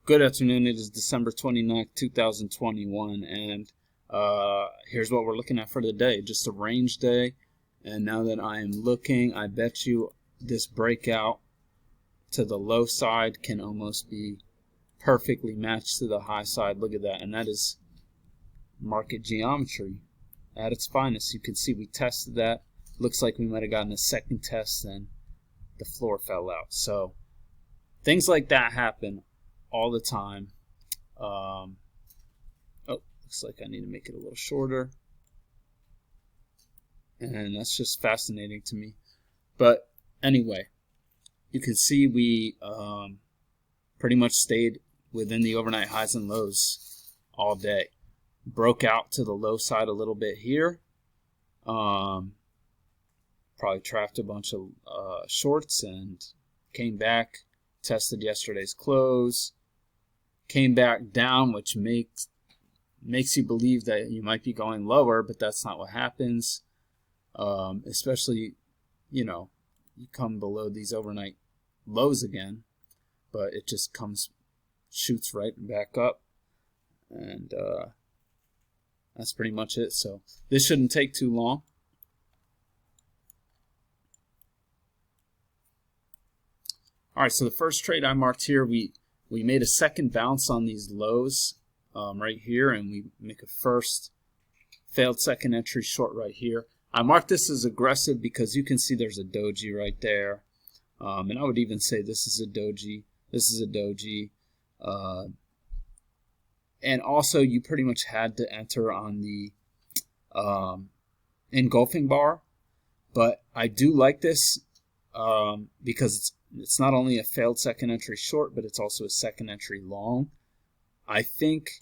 Good afternoon. It is December 29th, 2021, and here's what we're looking at for the day. Just a range day, and now that I am looking, I bet you this breakout to the low side can almost be perfectly matched to the high side. Look at that, and that is market geometry at its finest. You can see we tested that. Looks like we might have gotten a second test, and the floor fell out. So things like that happen all the time. Looks like I need to make it a little shorter, and that's just fascinating to me. But anyway, you can see we pretty much stayed within the overnight highs and lows all day. Broke out to the low side a little bit here. Probably trapped a bunch of shorts and came back, tested yesterday's close, came back down, which makes you believe that you might be going lower, but that's not what happens. Especially, you come below these overnight lows again, but it just shoots right back up, and that's pretty much it. So this shouldn't take too long. All right, so the first trade I marked here, we made a second bounce on these lows right here, and we make a first failed second entry short right here. I marked this as aggressive because you can see there's a doji right there, and I would even say this is a doji, this is a doji, and also you pretty much had to enter on the engulfing bar, but I do like this because it's not only a failed second entry short, but it's also a second entry long. I think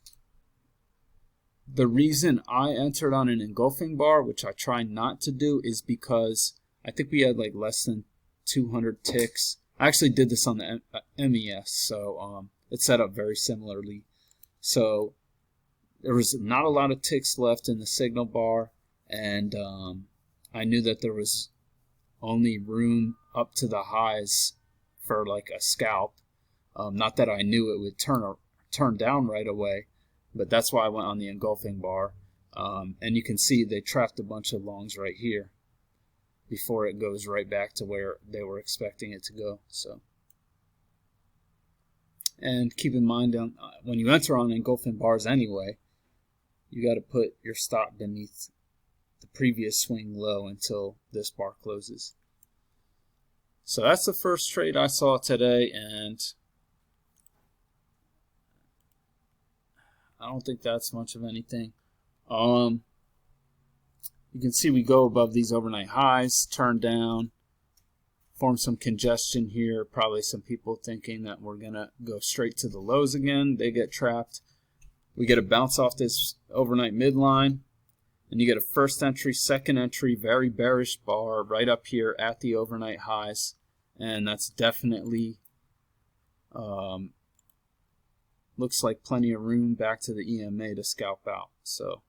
the reason I entered on an engulfing bar, which I try not to do, is because I think we had like less than 200 ticks. I actually did this on the MES, so it's set up very similarly. So there was not a lot of ticks left in the signal bar, and I knew that there was only room up to the highs for like a scalp. Not that I knew it would turn down right away, but that's why I went on the engulfing bar. And you can see they trapped a bunch of longs right here before it goes right back to where they were expecting it to go. So, and keep in mind, when you enter on engulfing bars anyway, you got to put your stop beneath the previous swing low until this bar closes. So that's the first trade I saw today, and I don't think that's much of anything. You can see we go above these overnight highs, turn down, form some congestion here. Probably some people thinking that we're going to go straight to the lows again. They get trapped. We get a bounce off this overnight midline, and you get a first entry, second entry, very bearish bar right up here at the overnight highs, and that's definitely looks like plenty of room back to the EMA to scalp out. So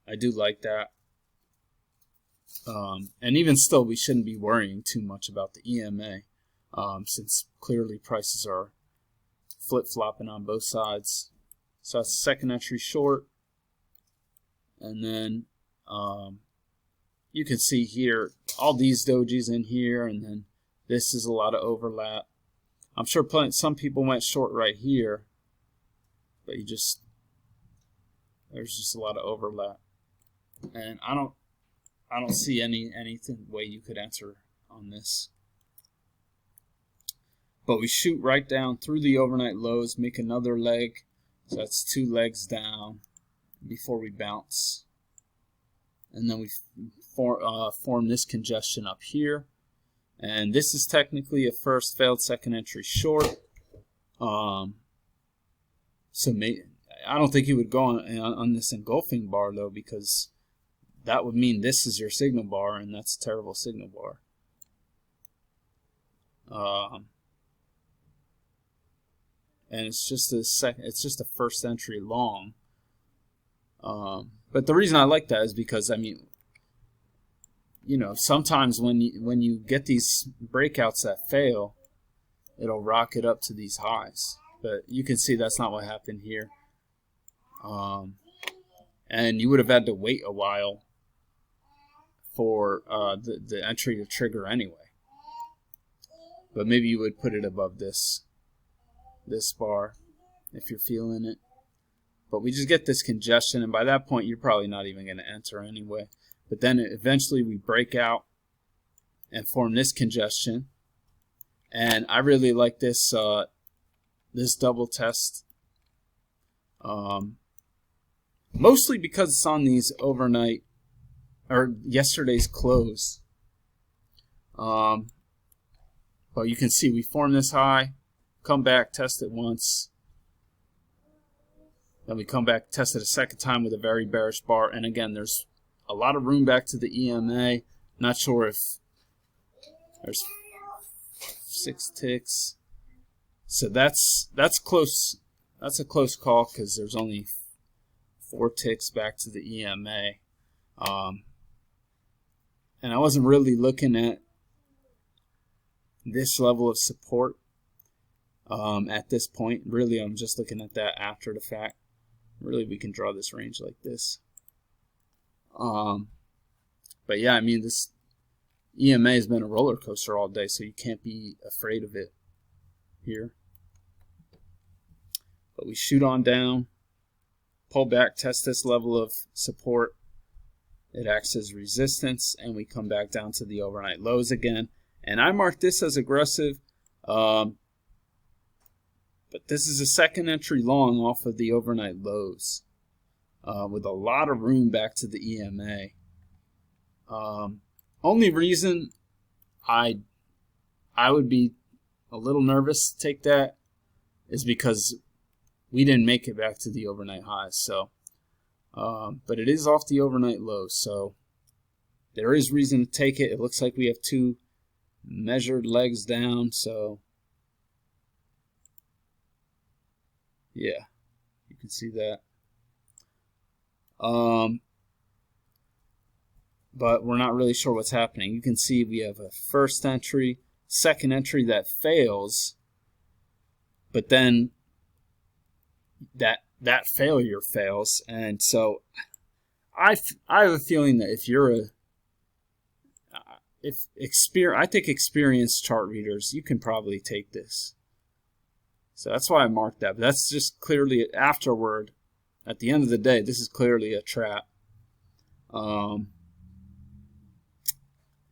I do like that. And even still, we shouldn't be worrying too much about the EMA since clearly prices are flip-flopping on both sides. So that's a second entry short. And then you can see here all these dojis in here, and then this is a lot of overlap. I'm sure some people went short right here, but there's just a lot of overlap, and I don't see anything way you could enter on this. But we shoot right down through the overnight lows, make another leg, so that's two legs down before we bounce, and then we form this congestion up here. And this is technically a first failed second entry short. So I don't think you would go on this engulfing bar, though, because that would mean this is your signal bar, and that's a terrible signal bar. And it's just a first entry long. But the reason I like that is because, I mean, sometimes when you get these breakouts that fail, it'll rocket up to these highs. But you can see that's not what happened here. And you would have had to wait a while for the entry to trigger anyway. But maybe you would put it above this bar if you're feeling it. But we just get this congestion, and by that point you're probably not even going to enter anyway. But then eventually we break out and form this congestion. And I really like this this double test, mostly because it's on these overnight or yesterday's close. But you can see we form this high, come back, test it once, then we come back, test it a second time with a very bearish bar, and again there's a lot of room back to the EMA. Not sure if there's 6 ticks, so that's close. That's a close call because there's only 4 ticks back to the EMA, and I wasn't really looking at this level of support at this point. Really, I'm just looking at that after the fact. Really, we can draw this range like this. But yeah, I mean, this EMA has been a roller coaster all day, so you can't be afraid of it here. But we shoot on down, pull back, test this level of support. It acts as resistance, and we come back down to the overnight lows again. And I mark this as aggressive, but this is a second entry long off of the overnight lows, with a lot of room back to the EMA. Only reason I would be a little nervous to take that is because we didn't make it back to the overnight highs. So, but it is off the overnight lows, so there is reason to take it. It looks like we have 2 measured legs down, so yeah, you can see that. But we're not really sure what's happening. You can see we have a first entry, second entry that fails, but then that failure fails, and so I have a feeling that if you're I think experienced chart readers, you can probably take this. So that's why I marked that. But that's just clearly afterward. At the end of the day, this is clearly a trap. And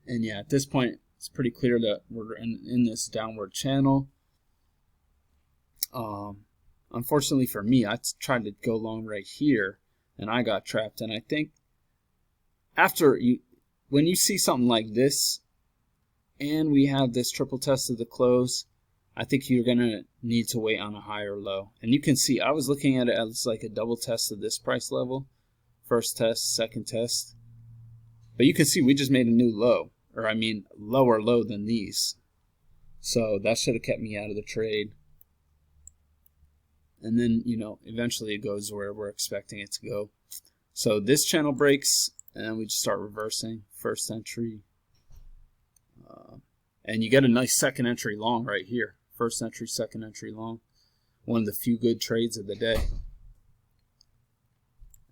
yeah, at this point, it's pretty clear that we're in this downward channel. Unfortunately for me, I tried to go long right here, and I got trapped. And I think when you see something like this, and we have this triple test of the close, I think you're going to need to wait on a higher low. And you can see I was looking at it as like a double test of this price level. First test, second test. But you can see we just made a new low. Or I mean lower low than these. So that should have kept me out of the trade. And then, eventually it goes where we're expecting it to go. So this channel breaks, and we just start reversing. First entry. And you get a nice second entry long right here. First entry, second entry long. One of the few good trades of the day.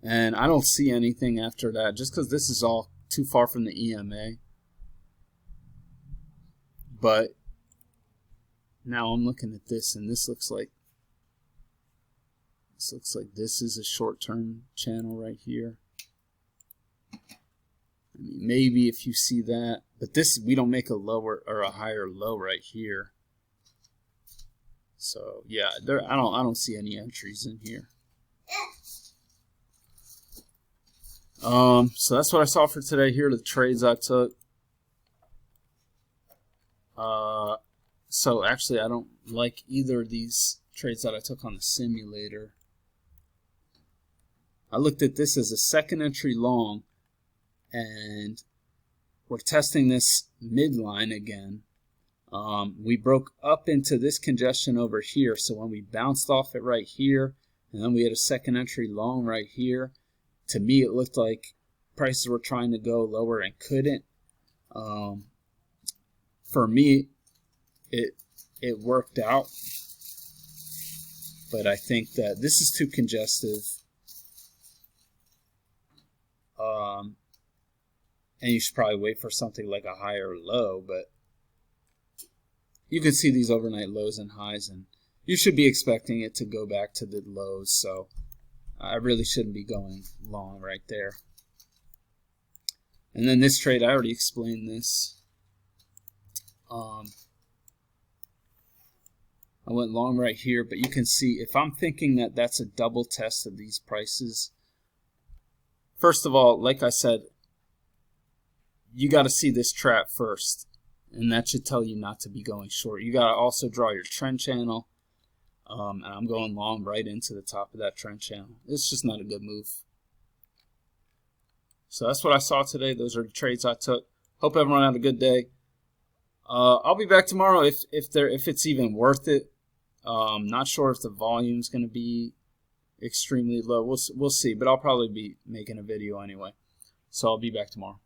And I don't see anything after that, just because this is all too far from the EMA. But now I'm looking at this, and this looks like this is a short-term channel right here. I mean, maybe if you see that, but this, we don't make a lower or a higher low right here. So yeah, I don't see any entries in here. So that's what I saw for today. Here are the trades I took. So actually, I don't like either of these trades that I took on the simulator. I looked at this as a second entry long, and we're testing this midline again. We broke up into this congestion over here, so when we bounced off it right here, and then we had a second entry long right here, to me it looked like prices were trying to go lower and couldn't. For me, it worked out. but I think that this is too congestive. And you should probably wait for something like a higher low, but you can see these overnight lows and highs, and you should be expecting it to go back to the lows, so I really shouldn't be going long right there. And then this trade, I already explained this. I went long right here, but you can see if I'm thinking that that's a double test of these prices, first of all, like I said, you got to see this trap first, and that should tell you not to be going short. You got to also draw your trend channel, and I'm going long right into the top of that trend channel. It's just not a good move. So that's what I saw today. Those are the trades I took. Hope everyone had a good day. I'll be back tomorrow if it's even worth it. Not sure if the volume's going to be extremely low. We'll see, but I'll probably be making a video anyway. So I'll be back tomorrow.